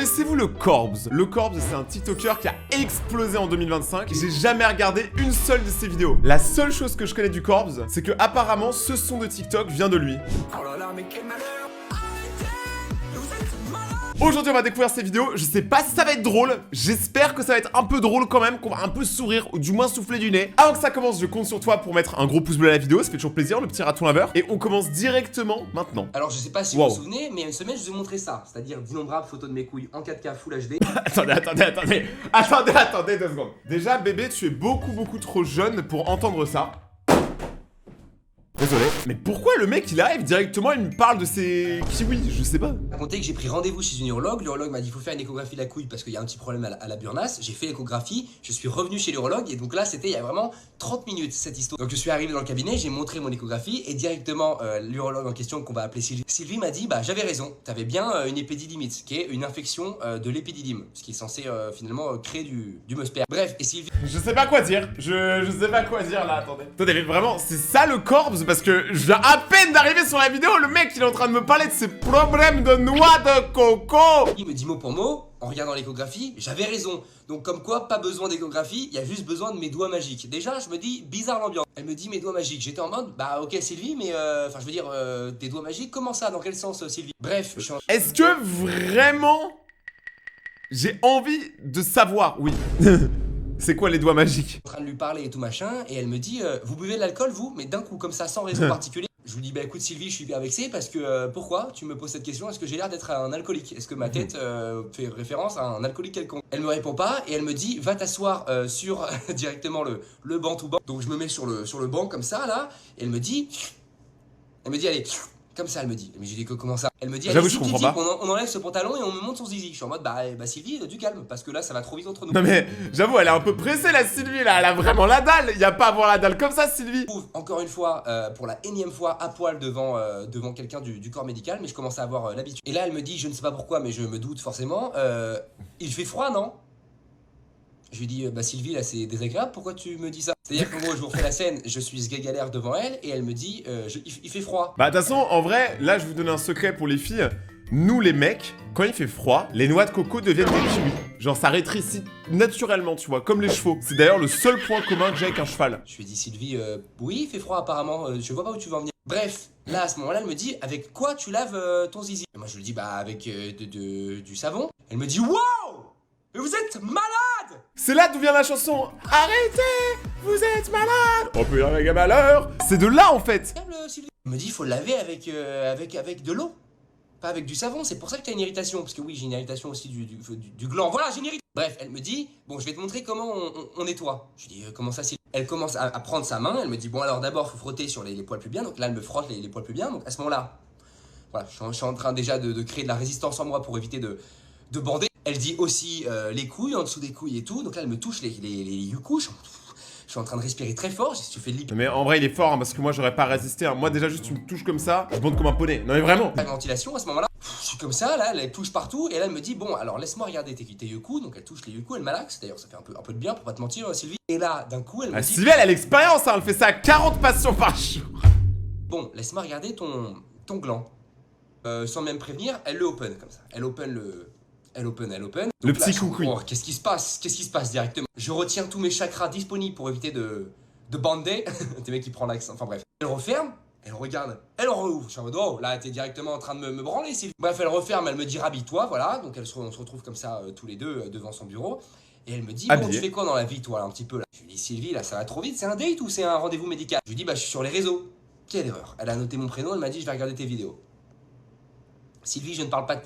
Connaissez-vous le Corbs? Le Corbs, c'est un TikToker qui a explosé en 2025. J'ai jamais regardé une seule de ses vidéos. La seule chose que je connais du Corbs, c'est que apparemment ce son de TikTok vient de lui. Oh là là, mais quel malheur! Aujourd'hui, on va découvrir ces vidéos. Je sais pas si ça va être drôle. J'espère que ça va être un peu drôle quand même, qu'on va un peu sourire ou du moins souffler du nez. Avant que ça commence, je compte sur toi pour mettre un gros pouce bleu à la vidéo. Ça fait toujours plaisir, le petit raton laveur. Et on commence directement maintenant. Alors je sais pas si vous vous souvenez, mais il y a une semaine je vous ai montré ça, c'est-à-dire d'innombrables photos de mes couilles en 4K Full HD. Attendez 2 secondes. Déjà, bébé, tu es beaucoup trop jeune pour entendre ça. Désolé, mais pourquoi le mec il arrive directement, il me parle de ses kiwis, je sais pas. Raconté que j'ai pris rendez-vous chez une urologue, l'urologue m'a dit il faut faire une échographie de la couille parce qu'il y a un petit problème à la burnasse, j'ai fait l'échographie, je suis revenu chez l'urologue et donc là c'était il y a vraiment 30 minutes cette histoire. Donc je suis arrivé dans le cabinet, j'ai montré mon échographie et directement l'urologue en question qu'on va appeler Sylvie m'a dit bah j'avais raison, t'avais bien une épididymite, qui est une infection de l'épididyme, ce qui est censé finalement créer du musper. Bref, et Sylvie... Je sais pas quoi dire, je sais pas quoi dire là, attendez. Attendez, mais vraiment, c'est ça le Corbs? Parce que je viens à peine d'arriver sur la vidéo, le mec il est en train de me parler de ses problèmes de noix de coco. Il me dit mot pour mot, en regardant l'échographie, j'avais raison. Donc comme quoi, pas besoin d'échographie, il y a juste besoin de mes doigts magiques. Déjà, je me dis, bizarre l'ambiance. Elle me dit mes doigts magiques. J'étais en mode, bah ok Sylvie, mais enfin je veux dire, tes doigts magiques, comment ça? Dans quel sens Sylvie? Bref, je suis en... Est-ce que vraiment j'ai envie de savoir? Oui. C'est quoi les doigts magiques? en train de lui parler et tout machin, et elle me dit, vous buvez de l'alcool vous? Mais d'un coup, comme ça, sans raison particulière. Je lui dis, bah écoute Sylvie, je suis bien vexé parce que pourquoi tu me poses cette question? Est-ce que j'ai l'air d'être un alcoolique? Est-ce que ma tête fait référence à un alcoolique quelconque? Elle me répond pas et elle me dit, va t'asseoir sur directement le banc tout banc. Donc je me mets sur le banc comme ça là, et elle me dit, allez, comme ça elle me dit. Mais j'ai dit que comment ça? Elle me dit, allez, je comprends pas. on enlève ce pantalon et on me monte son zizi. Je suis en mode, bah Sylvie, du calme, parce que là ça va trop vite entre nous. Non mais, j'avoue, elle est un peu pressée la Sylvie là, elle a vraiment la dalle. Y a pas à avoir la dalle comme ça Sylvie. Encore une fois, pour la énième fois, à poil devant quelqu'un du corps médical, mais je commence à avoir l'habitude. Et là, elle me dit, je ne sais pas pourquoi, mais je me doute forcément, il fait froid, non? Je lui dis, bah Sylvie, là c'est désagréable, pourquoi tu me dis ça? C'est-à-dire qu'en gros, je vous refais la scène, je suis galère devant elle, et elle me dit, il fait froid. Bah de toute façon, en vrai, là je vais vous donner un secret pour les filles. Nous les mecs, quand il fait froid, les noix de coco deviennent des kiwis. Genre ça rétrécit naturellement, tu vois, comme les chevaux. C'est d'ailleurs le seul point commun que j'ai avec un cheval. Je lui ai dit, Sylvie, oui, il fait froid apparemment, je vois pas où tu vas en venir. Bref, là à ce moment-là, elle me dit, avec quoi tu laves ton zizi? Et moi je lui dis, bah avec du savon. Elle me dit, waouh! Mais vous êtes malade! C'est là d'où vient la chanson. Arrêtez, vous êtes malade. On peut y arriver à malheur. C'est de là en fait. Sylvie. Elle me dit, il faut le laver avec de l'eau. Pas avec du savon, c'est pour ça que t'as une irritation. Parce que oui, j'ai une irritation aussi du gland. Voilà, j'ai une irritation. Bref, elle me dit, bon, je vais te montrer comment on nettoie. Je lui dis, comment ça, Sylvie? Elle commence à prendre sa main, elle me dit, bon, alors d'abord, faut frotter sur les poils pubiens. Donc là, elle me frotte les poils pubiens. Donc à ce moment-là, voilà, je suis en train déjà de créer de la résistance en moi pour éviter de bander. Elle dit aussi les couilles, en dessous des couilles et tout. Donc là, elle me touche les you-couches. Je suis en train de respirer très fort, tu fais de l'hyper. Mais en vrai, il est fort, hein, parce que moi, j'aurais pas résisté. Hein. Moi, déjà, juste, tu me touches comme ça, je bande comme un poney. Non, mais vraiment. La ventilation, à ce moment-là, je suis comme ça, là, elle touche partout. Et là, elle me dit, bon, alors laisse-moi regarder tes you-coups. Donc elle touche les you-coups, elle malaxe. D'ailleurs, ça fait un peu de bien, pour pas te mentir, Sylvie. Et là, d'un coup, elle me dit... Sylvie, elle a l'expérience, hein, elle fait ça à 40 patients par jour. Bon, laisse-moi regarder ton gland. Sans même prévenir, elle le open, comme ça. Elle open. Donc le là, petit coucou. Oh, qu'est-ce qui se passe directement? Je retiens tous mes chakras disponibles pour éviter de bander. T'es mec qui prend l'accent, enfin bref. Elle referme, elle regarde, elle rouvre. Je suis en mode, oh, là, t'es directement en train de me branler, Sylvie. Bref, elle referme, elle me dit, rhabille-toi, voilà. Donc on se retrouve comme ça, tous les deux, devant son bureau. Et elle me dit, bon, tu fais quoi dans la vie, toi, là, un petit peu, là? Je lui dis, Sylvie, là, ça va trop vite, c'est un date ou c'est un rendez-vous médical? Je lui dis, bah, je suis sur les réseaux. Quelle erreur. Elle a noté mon prénom, elle m'a dit, je vais regarder tes vidéos. Sylvie, je ne parle pas de...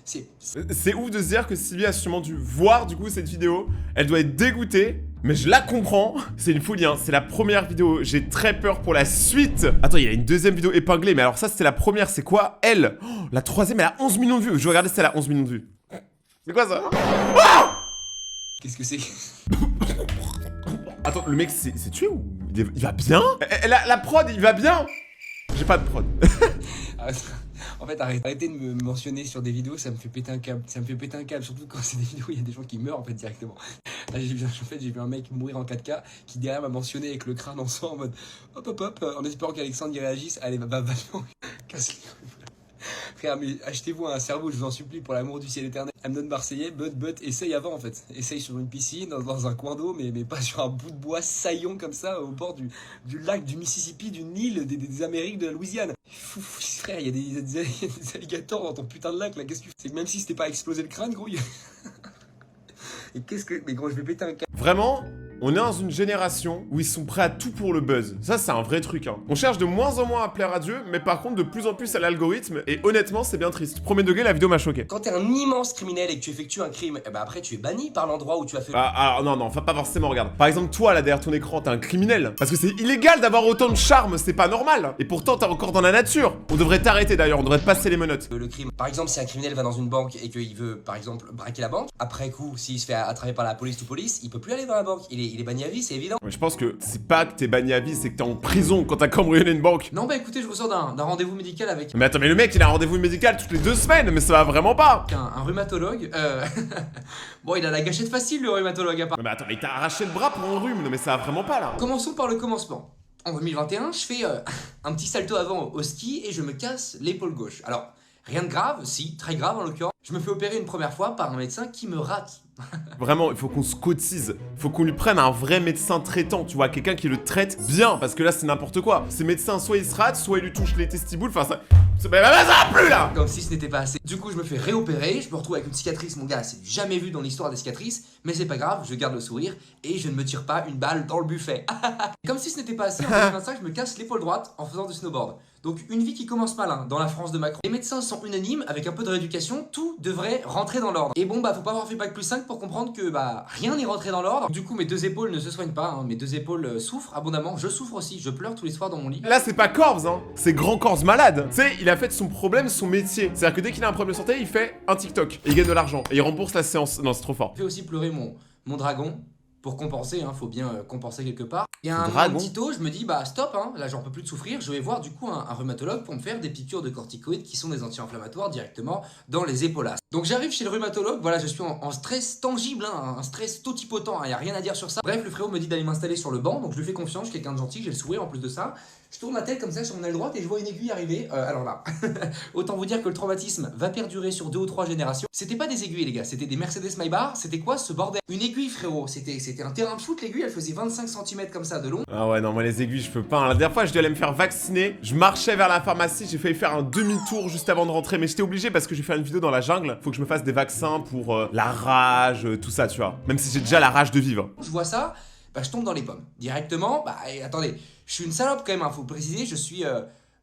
C'est ouf de se dire que Sylvie a sûrement dû voir du coup cette vidéo. Elle doit être dégoûtée, mais je la comprends. C'est une folie, hein. C'est la première vidéo. J'ai très peur pour la suite. Attends, il y a une deuxième vidéo épinglée, mais alors ça, c'était la première. C'est quoi? Elle, oh, la troisième, elle a 11 millions de vues. Je vais regarder si elle a 11 millions de vues. C'est quoi ça? Oh! Qu'est-ce que c'est? Attends, le mec c'est tué ou il va bien? La prod, il va bien? J'ai pas de prod. En fait, arrêtez de me mentionner sur des vidéos, ça me fait péter un câble. Surtout quand c'est des vidéos où il y a des gens qui meurent en fait directement. Là, j'ai vu un mec mourir en 4K qui derrière m'a mentionné avec le crâne en sang en mode hop, en espérant qu'Alexandre y réagisse. Allez, va, casse les couilles. Frère, mais achetez-vous un cerveau, je vous en supplie, pour l'amour du ciel éternel. Elle me donne Marseillais, but, essaye avant en fait. Essaye sur une piscine, dans un coin d'eau, mais pas sur un bout de bois saillant comme ça, au bord du lac, du Mississippi, du Nil, des Amériques, de la Louisiane. Frère, il y a des alligators dans ton putain de lac là, qu'est-ce que tu fais? Même si c'était pas explosé le crâne, grouille. Et qu'est-ce que. Mais gros, je vais péter un câble. Vraiment, on est dans une génération où ils sont prêts à tout pour le buzz. Ça, c'est un vrai truc, hein. On cherche de moins en moins à plaire à Dieu, mais par contre de plus en plus à l'algorithme, et honnêtement, c'est bien triste. Premier degré, la vidéo m'a choqué. Quand t'es un immense criminel et que tu effectues un crime, eh ben après tu es banni par l'endroit où tu as fait. Alors non, enfin pas forcément, regarde. Par exemple, toi, là, derrière ton écran, t'es un criminel. Parce que c'est illégal d'avoir autant de charme, c'est pas normal. Et pourtant, t'es encore dans la nature. On devrait t'arrêter d'ailleurs, on devrait te passer les menottes. Le crime. Par exemple, si un criminel va dans une banque et qu'il veut, par exemple, braquer la banque, après coup, s'il se fait attraper par la police ou police, il peut plus aller dans la banque. Il est banni à vie, c'est évident. Mais je pense que c'est pas que t'es banni à vie, c'est que t'es en prison quand t'as cambriolé une banque. Non, bah écoutez, je ressors d'un rendez-vous médical avec Mais attends, mais le mec, il a un rendez-vous médical toutes les 2 semaines, mais ça va vraiment pas. un rhumatologue. Bon, il a la gâchette facile, le rhumatologue, à part. Mais attends, mais il t'a arraché le bras pour un rhume, non mais ça va vraiment pas là. Commençons par le commencement. En 2021, je fais un petit salto avant au ski et je me casse l'épaule gauche. Alors, rien de grave, si, très grave en l'occurrence. Je me fais opérer une première fois par un médecin qui me rate. Vraiment, il faut qu'on se cotise. Il faut qu'on lui prenne un vrai médecin traitant, tu vois, quelqu'un qui le traite bien, parce que là, c'est n'importe quoi. Ces médecins, soit ils se ratent, soit ils lui touchent les testibules, enfin ça... ça va plus là. Comme si ce n'était pas assez. Du coup, je me fais réopérer, je me retrouve avec une cicatrice, mon gars, c'est jamais vu dans l'histoire des cicatrices, mais c'est pas grave, je garde le sourire et je ne me tire pas une balle dans le buffet. Comme si ce n'était pas assez, en 2025, je me casse l'épaule droite en faisant du snowboard. Donc une vie qui commence mal, hein, dans la France de Macron. Les médecins sont unanimes, avec un peu de rééducation, tout devrait rentrer dans l'ordre. Et bon, bah faut pas avoir fait bac plus 5 pour comprendre que bah rien n'est rentré dans l'ordre. Du coup, mes 2 épaules ne se soignent pas, hein. Mes 2 épaules souffrent abondamment, je souffre aussi, je pleure tous les soirs dans mon lit. Là, c'est pas Corbs, hein, c'est Grand Corse malade. Tu sais, il a fait de son problème son métier. C'est-à-dire que dès qu'il a un problème de santé, il fait un TikTok. Et il gagne de l'argent. Et il rembourse la séance. Non, c'est trop fort. Je fais aussi pleurer mon dragon. Pour compenser, hein, faut bien compenser quelque part. Et à un Dragon. petit tôt, je me dis, bah stop, hein, là j'en peux plus de souffrir, je vais voir du coup un rhumatologue pour me faire des piqûres de corticoïdes qui sont des anti-inflammatoires directement dans les épaulasses. Donc j'arrive chez le rhumatologue, voilà, je suis en stress tangible, hein, un stress totipotent, il n'y a rien à dire sur ça. Bref, le frérot me dit d'aller m'installer sur le banc, donc je lui fais confiance, je suis quelqu'un de gentil, j'ai le sourire en plus de ça. Je tourne la tête comme ça sur mon aile droite et je vois une aiguille arriver. Alors là, autant vous dire que le traumatisme va perdurer sur 2 ou 3 générations. C'était pas des aiguilles les gars, c'était des Mercedes Maybach, c'était quoi ce bordel? Une aiguille frérot, c'était un terrain de foot l'aiguille, elle faisait 25 cm comme ça de long. Ah ouais, non, moi les aiguilles, je peux pas. La dernière fois, je devais aller me faire vacciner. Je marchais vers la pharmacie, j'ai failli faire un demi-tour juste avant de rentrer. Mais j'étais obligé parce que j'ai fait une vidéo dans la jungle. Faut que je me fasse des vaccins pour la rage, tout ça, tu vois. Même si j'ai déjà la rage de vivre. Je vois ça, bah je tombe dans les pommes. Directement, bah et attendez, je suis une salope quand même, hein, faut préciser, je suis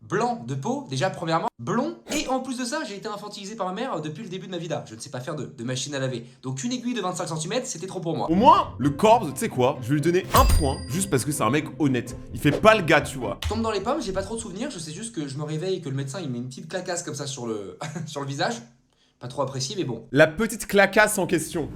blanc de peau, déjà premièrement, blond, et en plus de ça, j'ai été infantilisé par ma mère depuis le début de ma vie là. Je ne sais pas faire de machine à laver. Donc une aiguille de 25 cm, c'était trop pour moi. Au moins, le Corbs, tu sais quoi, je vais lui donner un point, juste parce que c'est un mec honnête. Il fait pas le gars, tu vois. Je tombe dans les pommes, j'ai pas trop de souvenirs, je sais juste que je me réveille et que le médecin il met une petite clacasse comme ça sur le, sur le visage. Pas trop apprécié, mais bon. La petite clacasse en question.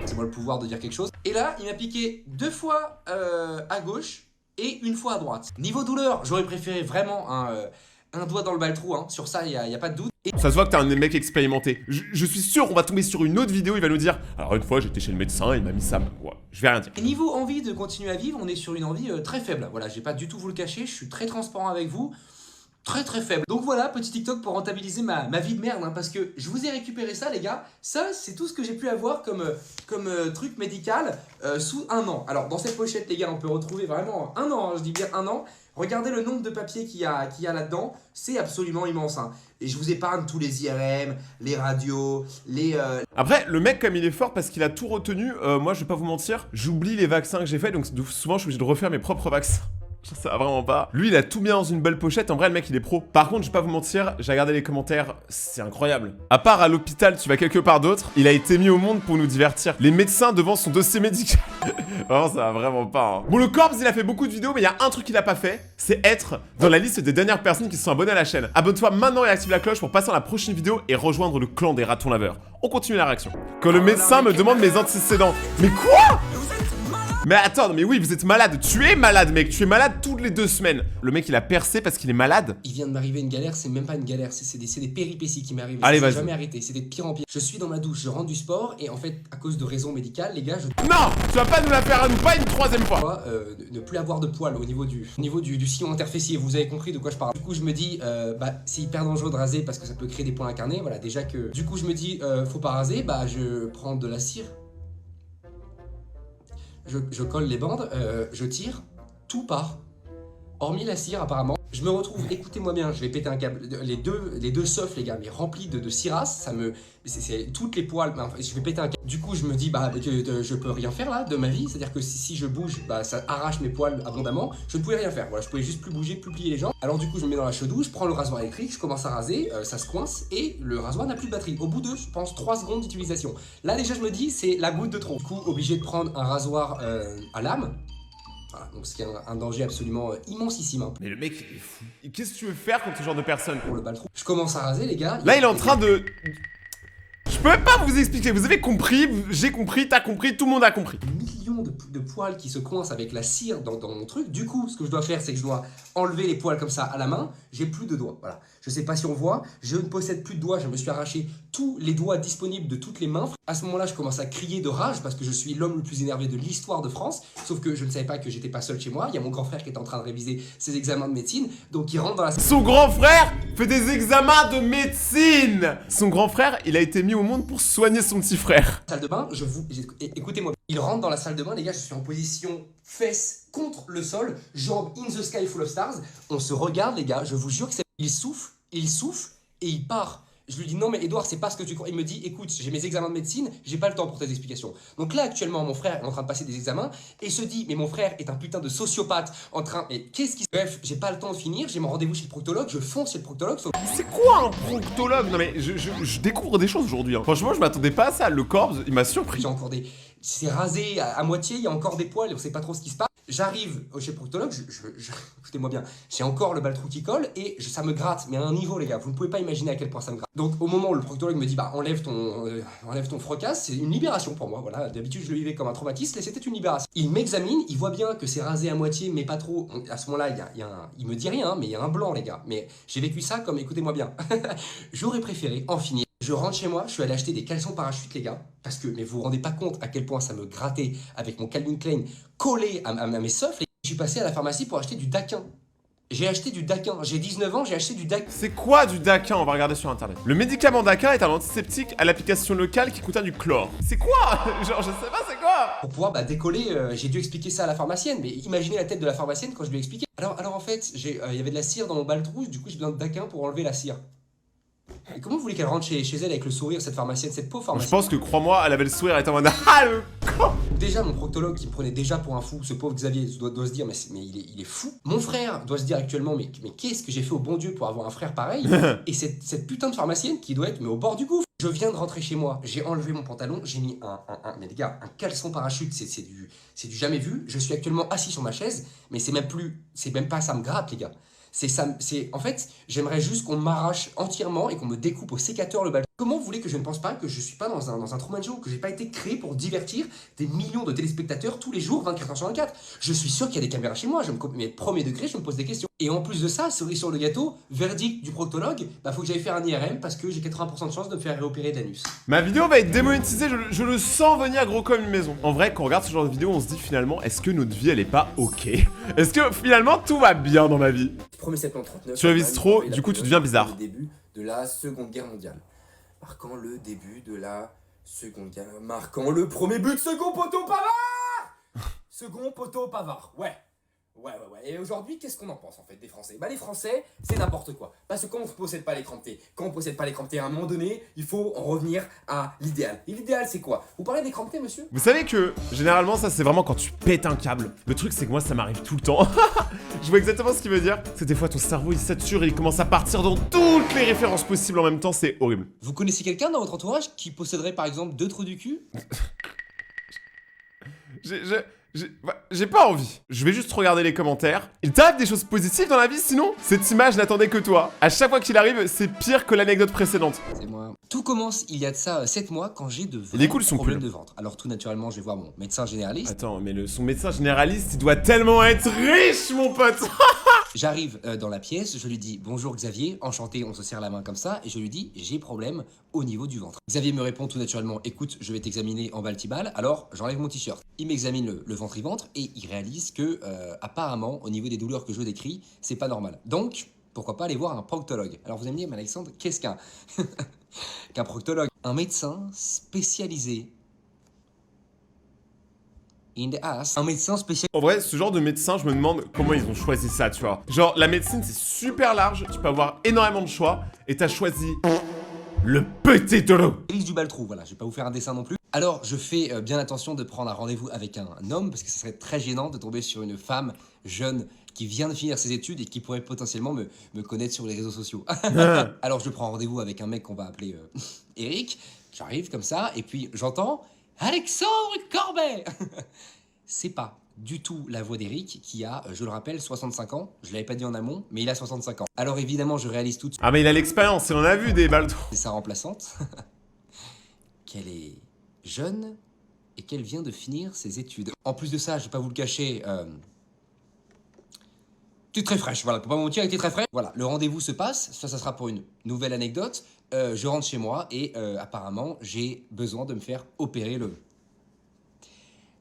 C'est moi le pouvoir de dire quelque chose. Et là, il m'a piqué 2 fois à gauche et 1 fois à droite. Niveau douleur, j'aurais préféré vraiment un doigt dans le baltrou, hein. Sur ça, il y a pas de doute. Et Ça se voit que t'es un mec expérimenté. Je suis sûr, on va tomber sur une autre vidéo, il va nous dire alors une fois, j'étais chez le médecin, il m'a mis ça. Ouais, je vais rien dire. niveau envie de continuer à vivre, on est sur une envie très faible. Voilà, je vais pas du tout vous le cacher, je suis très transparent avec vous. Très faible. Donc voilà, petit TikTok pour rentabiliser ma vie de merde, hein, parce que je vous ai récupéré ça les gars. Ça, c'est tout ce que j'ai pu avoir comme truc médical sous 1 an. Alors dans cette pochette les gars, on peut retrouver vraiment 1 an, hein, je dis bien 1 an. Regardez le nombre de papiers qu'il y a là-dedans, c'est absolument immense, hein. Et je vous épargne tous les IRM, les radios, les... Après, le mec, comme il est fort parce qu'il a tout retenu, moi, je vais pas vous mentir, j'oublie les vaccins que j'ai fait, donc souvent, je suis obligé de refaire mes propres vaccins. Ça va vraiment pas. Lui, il a tout bien dans une belle pochette. En vrai, le mec, il est pro. Par contre, je vais pas vous mentir, j'ai regardé les commentaires. C'est incroyable. À part à l'hôpital, tu vas quelque part d'autre. Il a été mis au monde pour nous divertir. Les médecins devant son dossier médical. Vraiment, ça va vraiment pas. Hein. Bon, le Corbs, il a fait beaucoup de vidéos, mais il y a un truc qu'il a pas fait. C'est être dans la liste des dernières personnes qui se sont abonnées à la chaîne. Abonne-toi maintenant et active la cloche pour passer à la prochaine vidéo et rejoindre le clan des ratons laveurs. On continue la réaction. Quand le médecin me demande mes antécédents. Mais quoi ? Mais attends, mais oui, vous êtes malade. Tu es malade, mec. Tu es malade toutes les 2 semaines. Le mec, il a percé parce qu'il est malade. Il vient de m'arriver une galère, c'est même pas une galère, c'est des péripéties qui m'arrivent. Allez, Ça vas-y. s'est jamais arrêté, c'est de pire en pire. Je suis dans ma douche, je rentre du sport et en fait, à cause de raisons médicales, les gars, je Non, tu vas pas nous la faire à nous, pas une 3e fois. dois ne plus avoir de poils au niveau du sillon interfessier. Vous avez compris de quoi je parle. Du coup, je me dis, bah, c'est hyper dangereux de raser parce que ça peut créer des points incarnés. Voilà, déjà que. Du coup, je me dis, faut pas raser, bah, je prends de la cire. Je colle les bandes, je tire, tout part. Hormis la cire, apparemment. Je me retrouve, écoutez-moi bien, je vais péter un câble. Les deux seufs, les gars, mais remplis de cirasse, ça me. C'est toutes les poils, enfin, je vais péter un câble. Du coup, je me dis, bah, je peux rien faire là de ma vie. C'est-à-dire que si je bouge, bah, ça arrache mes poils abondamment. Je ne pouvais rien faire. Voilà, je pouvais juste plus bouger, plus plier les jambes. Alors, du coup, je me mets dans la chaude-douche, je prends le rasoir électrique, je commence à raser, ça se coince et le rasoir n'a plus de batterie. Au bout de, je pense, 3 secondes d'utilisation. Là, déjà, je me dis, c'est la goutte de trop. Du coup, obligé de prendre un rasoir à lame. Voilà, donc c'est un danger absolument immensissime hein, Mais le mec, il est fou. Qu'est-ce que tu veux faire contre ce genre de personne? pour le baltron. Je commence à raser les gars. Là, il est en train de... Je peux pas vous expliquer, vous avez compris, j'ai compris, t'as compris, tout le monde a compris. Millions de poils qui se coincent avec la cire dans mon truc. Du coup, ce que je dois faire, c'est que je dois enlever les poils comme ça à la main. J'ai plus de doigts, voilà. Je sais pas si on voit, je ne possède plus de doigts, je me suis arraché tous les doigts disponibles de toutes les mains. À ce moment-là, je commence à crier de rage parce que je suis l'homme le plus énervé de l'histoire de France. Sauf que je ne savais pas que j'étais pas seul chez moi. Il y a mon grand frère qui est en train de réviser ses examens de médecine. Donc il rentre dans la Son grand frère fait des examens de médecine. Son grand frère, il a été mis au monde pour soigner son petit frère. salle de bain. Écoutez-moi. Il rentre dans la salle de bain, les gars, je suis en position fesses contre le sol, jambes in the sky full of stars. On se regarde, les gars, je vous jure que c'est... Il souffle et il part. Je lui dis non mais Edouard, c'est pas ce que tu crois. Il me dit écoute, j'ai mes examens de médecine, j'ai pas le temps pour tes explications. Donc là actuellement mon frère est en train de passer des examens et se dit mais mon frère est un putain de sociopathe en train. Mais qu'est-ce qui... Bref, j'ai pas le temps de finir, j'ai mon rendez-vous chez le proctologue, je fonce chez le proctologue. C'est quoi un proctologue? Non mais je découvre des choses aujourd'hui hein. Franchement je m'attendais pas à ça, le corps il m'a surpris. J'ai encore des... C'est rasé à moitié, il y a encore des poils, on sait pas trop ce qui se passe. J'arrive chez le proctologue, écoutez-moi bien, j'ai encore le baltrou qui colle et ça me gratte, mais à un niveau les gars, vous ne pouvez pas imaginer à quel point ça me gratte. Donc au moment où le proctologue me dit bah enlève ton frocasse, c'est une libération pour moi, voilà, d'habitude je le vivais comme un traumatisme et c'était une libération. Il m'examine, il voit bien que c'est rasé à moitié mais pas trop, à ce moment-là il me dit rien, mais il y a un blanc les gars, mais j'ai vécu ça comme, écoutez-moi bien, j'aurais préféré en finir. Je rentre chez moi, je suis allé acheter des caleçons parachutes les gars, parce que, mais vous vous rendez pas compte à quel point ça me grattait avec mon Calvin Klein collé à mes softs. Je suis passé à la pharmacie pour acheter du Daquin. J'ai acheté du Daquin, j'ai 19 ans, j'ai acheté du Daquin. C'est quoi du Daquin? On va regarder sur internet. Le médicament Daquin est un antiseptique à l'application locale qui contient du chlore. C'est quoi? Genre je sais pas c'est quoi? Pour pouvoir décoller, j'ai dû expliquer ça à la pharmacienne, mais imaginez la tête de la pharmacienne quand je lui ai expliqué. Alors en fait, il y avait de la cire dans mon baltrou, du coup j'ai besoin de Daquin pour enlever la cire. Et comment vous voulez qu'elle rentre chez elle avec le sourire, cette pharmacienne, cette pauvre pharmacienne? Je pense que, crois-moi, elle avait le sourire, elle était en mode ah le con. Déjà, mon proctologue qui me prenait déjà pour un fou, ce pauvre Xavier doit se dire, mais il est fou. Mon frère doit se dire actuellement, mais qu'est-ce que j'ai fait au bon Dieu pour avoir un frère pareil? Et cette putain de pharmacienne qui doit être mais au bord du gouffre. Je viens de rentrer chez moi, j'ai enlevé mon pantalon, j'ai mis mais les gars, un caleçon parachute, c'est du jamais vu. Je suis actuellement assis sur ma chaise, mais c'est même pas ça me gratte les gars. En fait, j'aimerais juste qu'on m'arrache entièrement et qu'on me découpe au sécateur le bal. Comment vous voulez que je ne pense pas que je suis pas dans un Truman Show, que j'ai pas été créé pour divertir des millions de téléspectateurs tous les jours, 24 heures sur 24? Je suis sûr qu'il y a des caméras chez moi, mais premier degré, je me pose des questions. Et en plus de ça, cerise sur le gâteau, verdict du proctologue, bah faut que j'aille faire un IRM parce que j'ai 80% de chance de me faire réopérer d'anus. Ma vidéo va être démonétisée, je le sens venir gros comme une maison. En vrai, quand on regarde ce genre de vidéo, on se dit finalement, est-ce que notre vie elle est pas ok? Est-ce que finalement tout va bien dans ma vie? 1er septembre 39. Tu révises trop, du coup tu deviens bizarre. Le début de la Seconde Guerre mondiale. Marquant le début de la Seconde Guerre. Marquant le premier but, second poteau Pavard. Second poteau Pavard, ouais. Et aujourd'hui, qu'est-ce qu'on en pense en fait des Français? Bah les Français, c'est n'importe quoi. Parce que quand on ne possède pas l'écran de thé, à un moment donné, il faut en revenir à l'idéal. Et l'idéal c'est quoi? Vous parlez d'écran de thé, monsieur? Vous savez que, généralement, ça c'est vraiment quand tu pètes un câble. Le truc c'est que moi ça m'arrive tout le temps. Je vois exactement ce qu'il veut dire. C'est des fois ton cerveau il sature et il commence à partir dans toutes les références possibles en même temps, c'est horrible. Vous connaissez quelqu'un dans votre entourage qui posséderait par exemple 2 trous du cul? J'ai pas envie. Je vais juste regarder les commentaires. Il t'arrive des choses positives dans la vie sinon? Cette image n'attendait que toi. À chaque fois qu'il arrive, c'est pire que l'anecdote précédente. C'est moi. Tout commence il y a de ça 7 mois quand j'ai de Il est vrais cool, son problèmes pull. de ventre. Alors tout naturellement, je vais voir mon médecin généraliste. Attends, mais son médecin généraliste, il doit tellement être riche, mon pote. J'arrive dans la pièce, je lui dis bonjour Xavier, enchanté, on se serre la main comme ça, et je lui dis j'ai problème au niveau du ventre. Xavier me répond tout naturellement, écoute, je vais t'examiner en baltibal, alors j'enlève mon t-shirt. Il m'examine le ventre-ventre et il réalise que apparemment au niveau des douleurs que je décris, c'est pas normal. Donc, pourquoi pas aller voir un proctologue. Alors vous allez me dire, mais Alexandre, qu'est-ce qu'un proctologue? Un médecin spécialisé in the ass. Un médecin spécialisé. En vrai, ce genre de médecin, je me demande comment ils ont choisi ça, tu vois. Genre, la médecine, c'est super large, tu peux avoir énormément de choix, et t'as choisi le petit Dolo. Du Baltrou, voilà, je vais pas vous faire un dessin non plus. Alors, je fais bien attention de prendre un rendez-vous avec un homme, parce que ce serait très gênant de tomber sur une femme jeune qui vient de finir ses études et qui pourrait potentiellement me connaître sur les réseaux sociaux. Alors, je prends rendez-vous avec un mec qu'on va appeler Eric. J'arrive comme ça, et puis j'entends Alexandre Corbet. C'est pas du tout la voix d'Eric qui a, je le rappelle, 65 ans. Je l'avais pas dit en amont, mais il a 65 ans. Alors évidemment, je réalise tout de suite. Ah mais il a l'expérience, il en a vu des balles. C'est sa remplaçante. Qu'elle est jeune et qu'elle vient de finir ses études. En plus de ça, je vais pas vous le cacher, tu es très fraîche, voilà, pour pas mentir, elle était très fraîche. Voilà, le rendez-vous se passe, ça sera pour une nouvelle anecdote. Je rentre chez moi et apparemment, j'ai besoin de me faire opérer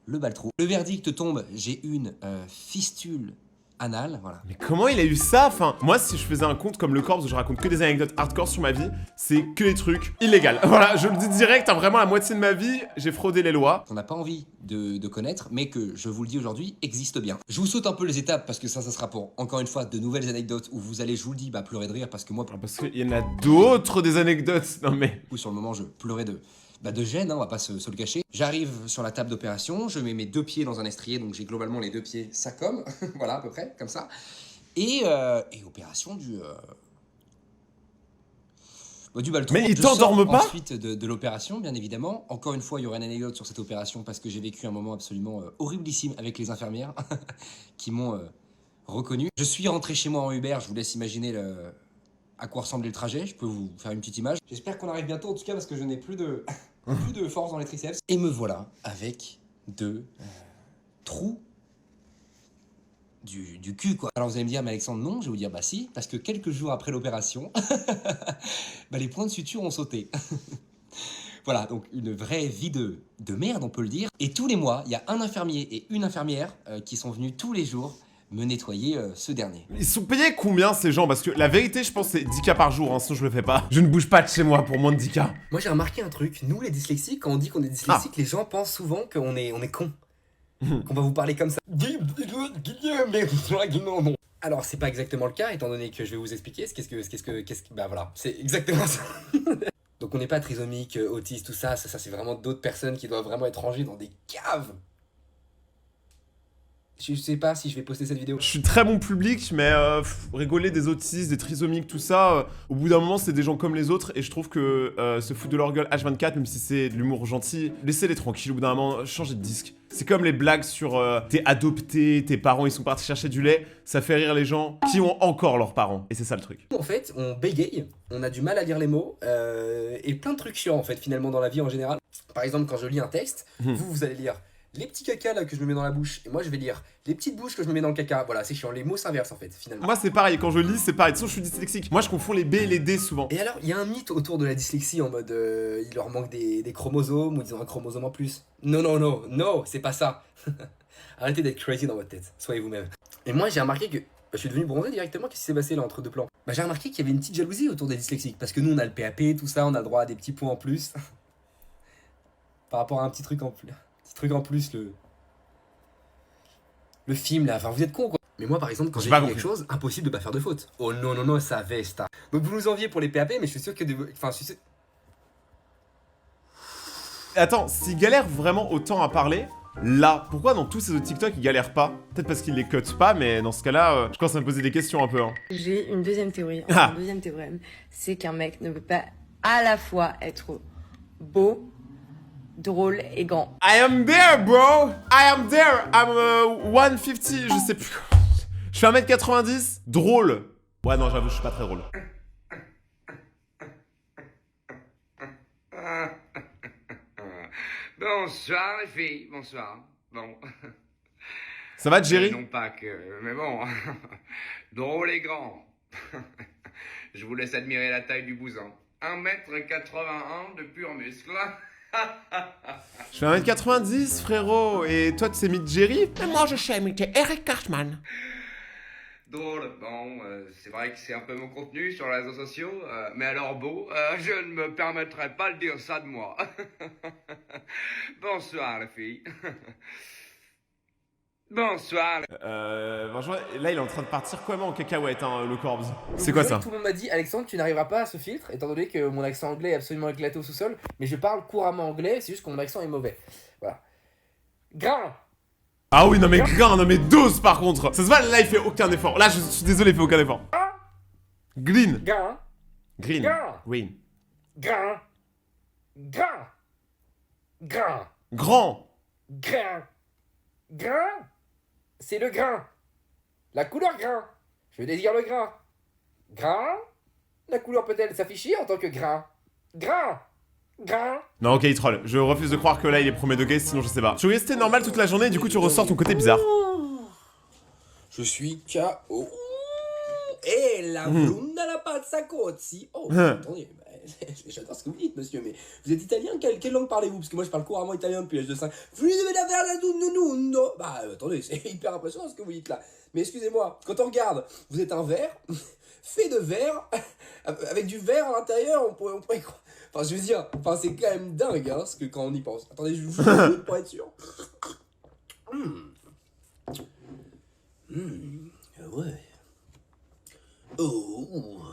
le baltrou. Le verdict tombe, j'ai une fistule anale, voilà. Mais comment il a eu ça? Enfin, moi, si je faisais un compte comme le Corps où je raconte que des anecdotes hardcore sur ma vie, c'est que des trucs illégaux. Voilà, je le dis direct, hein, vraiment la moitié de ma vie, j'ai fraudé les lois. On n'a pas envie de connaître, mais que, je vous le dis aujourd'hui, existe bien. Je vous saute un peu les étapes parce que ça sera pour, encore une fois, de nouvelles anecdotes où vous allez, je vous le dis, pleurer de rire parce que moi, Parce qu'il y en a d'autres des anecdotes. Non mais... sur le moment, je pleurais de gêne, hein, on va pas se le cacher. J'arrive sur la table d'opération, je mets mes 2 pieds dans un estrier, donc j'ai globalement les 2 pieds ça comme, voilà, à peu près, comme ça. Et opération du baltrou. Mais il t'endorme pas? Ensuite de l'opération, bien évidemment. Encore une fois, il y aura une anecdote sur cette opération parce que j'ai vécu un moment absolument horriblissime avec les infirmières qui m'ont reconnu. Je suis rentré chez moi en Uber, je vous laisse imaginer à quoi ressemblait le trajet, je peux vous faire une petite image. J'espère qu'on arrive bientôt en tout cas parce que je n'ai plus de force dans les triceps. Et me voilà avec 2 trous du cul quoi. Alors vous allez me dire mais Alexandre non, je vais vous dire bah si, parce que quelques jours après l'opération, les points de suture ont sauté. Voilà, donc une vraie vie de merde on peut le dire. Et tous les mois, il y a un infirmier et une infirmière qui sont venus tous les jours me nettoyer ce dernier. Ils sont payés combien ces gens? Parce que la vérité, je pense c'est 10K par jour, hein, sinon je le fais pas. Je ne bouge pas de chez moi pour moins de 10K. Moi j'ai remarqué un truc, nous les dyslexiques, quand on dit qu'on est dyslexique, les gens pensent souvent qu'on est con. Qu'on va vous parler comme ça. Alors c'est pas exactement le cas, étant donné que je vais vous expliquer bah voilà, c'est exactement ça. Donc on n'est pas trisomique, autiste, tout ça, ça c'est vraiment d'autres personnes qui doivent vraiment être rangées dans des caves. Je sais pas si je vais poster cette vidéo. Je suis très bon public, mais rigoler des autistes, des trisomiques, tout ça, au bout d'un moment, c'est des gens comme les autres, et je trouve que se foutre de leur gueule H24, même si c'est de l'humour gentil, laissez-les tranquilles, au bout d'un moment, changez de disque. C'est comme les blagues sur t'es adopté, tes parents ils sont partis chercher du lait, ça fait rire les gens qui ont encore leurs parents, et c'est ça le truc. En fait, on bégaye, on a du mal à lire les mots, et plein de trucs chiants en fait, finalement, dans la vie en général. Par exemple, quand je lis un texte, vous allez lire les petits cacas là que je me mets dans la bouche, et moi je vais lire les petites bouches que je me mets dans le caca. Voilà, c'est chiant, les mots s'inversent en fait, finalement. Moi c'est pareil, quand je lis c'est pareil, de toute façon je suis dyslexique. Moi je confonds les B et les D souvent. Et alors, il y a un mythe autour de la dyslexie en mode il leur manque des chromosomes ou ils ont un chromosome en plus. Non, c'est pas ça. Arrêtez d'être crazy dans votre tête, soyez vous-même. Et moi j'ai remarqué que je suis devenu bronzé directement, qu'est-ce qui s'est passé là entre deux plans? Bah j'ai remarqué qu'il y avait une petite jalousie autour des dyslexiques, parce que nous on a le PAP, tout ça, on a le droit à des petits points en plus. Par rapport à un petit truc en plus, le film là, enfin vous êtes cons quoi. Mais moi par exemple quand j'ai fait quelque chose, impossible de pas faire de faute. Oh non, ça vesta. Donc vous nous enviez pour les PAP, mais je suis sûr que Attends, s'ils galèrent vraiment autant à parler, là, pourquoi dans tous ces autres TikTok ils galèrent pas? Peut-être parce qu'ils les cutent pas, mais dans ce cas-là, je commence à me poser des questions un peu. Hein. J'ai une deuxième théorie, un deuxième théorème, c'est qu'un mec ne peut pas à la fois être beau, drôle et grand. I am there, bro. I am there. I'm 150, je sais plus. Je fais 1m90, drôle. Ouais, non, j'avoue, je suis pas très drôle. Bonsoir les filles, bonsoir. Bon. Ça va, Jerry? Non pas que... Mais bon. Drôle et grand. Je vous laisse admirer la taille du bousin. 1m81 de pur muscle. Je fais 1m90, frérot. Et toi, tu sais imiter Jerry? Et moi, je sais imiter Eric Cartman. Drôle, bon, c'est vrai que c'est un peu mon contenu sur les réseaux sociaux, mais alors beau, je ne me permettrai pas de dire ça de moi. Bonsoir les filles. Bonsoir. Franchement, là, il est en train de partir quoi en cacahuète, hein, le Corbs. C'est quoi ça? Tout le monde m'a dit, Alexandre, tu n'arriveras pas à ce filtre, étant donné que mon accent anglais est absolument éclaté au sous-sol, mais je parle couramment anglais, c'est juste que mon accent est mauvais. Voilà. Grain. Ah oui, non mais grain, non mais dose par contre. Ça se voit, là, il fait aucun effort. Là, je suis désolé, il fait aucun effort. Green. Grain. Green. Grain. Green. Grain. Grain. Grain. Grand. Grain. Grain. C'est le grain. La couleur grain. Je désire le grain. Grain. La couleur peut-elle s'afficher en tant que grain? Grain. Grain. Non, ok, il troll. Je refuse de croire que là, il est premier degré, sinon je sais pas. Tu restais normal toute la journée et du coup, tu ressors ton côté bizarre. Je suis KO. Et la blonde à la pazza cozzi. Oh, attendez, j'adore ce que vous dites, monsieur, mais vous êtes italien? Quelle langue parlez-vous? Parce que moi, je parle couramment italien depuis l'âge de 5. Bah, attendez, c'est hyper impressionnant ce que vous dites là. Mais excusez-moi, quand on regarde, vous êtes un verre, fait de verre, avec du verre à l'intérieur, on pourrait croire. Enfin, je veux dire, c'est quand même dingue, hein, parce que quand on y pense. Attendez, je vous goûte pour être sûr. Ouais. Oh.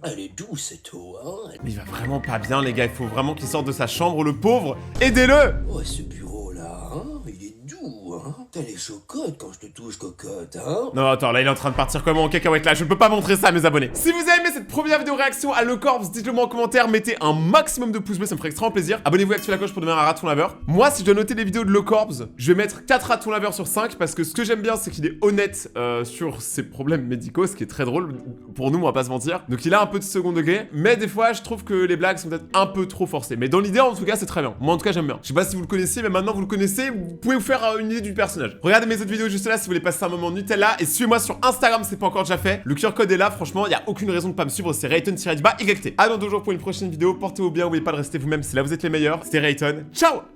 Elle est douce cette eau, hein. Mais il va vraiment pas bien, les gars. Il faut vraiment qu'il sorte de sa chambre, le pauvre. Aidez-le. Oh, ce bureau-là, hein, il est doux, hein. T'as les chocottes quand je te touche, cocotte, hein. Non, attends, là, il est en train de partir comme en cacahuète, là. Je ne peux pas montrer ça à mes abonnés. Si vous avez aimé cette première vidéo réaction à Le Corps, dites-le moi en commentaire. Mettez un maximum de pouces bleus, ça me ferait extrêmement plaisir. Abonnez-vous et activez la cloche pour devenir un raton laveur. Moi, si je dois noter les vidéos de Le Corps, je vais mettre 4 ratons laveurs sur 5 parce que ce que j'aime bien, c'est qu'il est honnête sur ses problèmes médicaux, ce qui est très drôle pour nous, on va pas se mentir. Donc, il a un peu de second degré, mais des fois, je trouve que les blagues sont peut-être un peu trop forcées. Mais dans l'idée, en tout cas, c'est très bien. Moi, en tout cas, j'aime bien. Je sais pas si vous le connaissez, mais maintenant vous le connaissez, vous pouvez vous faire une idée du personnage. Regardez mes autres vidéos juste là si vous voulez passer un moment Nutella et suivez-moi sur Instagram si c'est pas encore déjà fait. Le QR code est là, franchement, il y a aucune raison de pas me suivre, c'est Rayton-YT. A dans 2 jours pour une prochaine vidéo. Portez-vous bien, n'oubliez pas de rester vous-même, c'est là vous êtes les meilleurs. C'était Rayton. Ciao.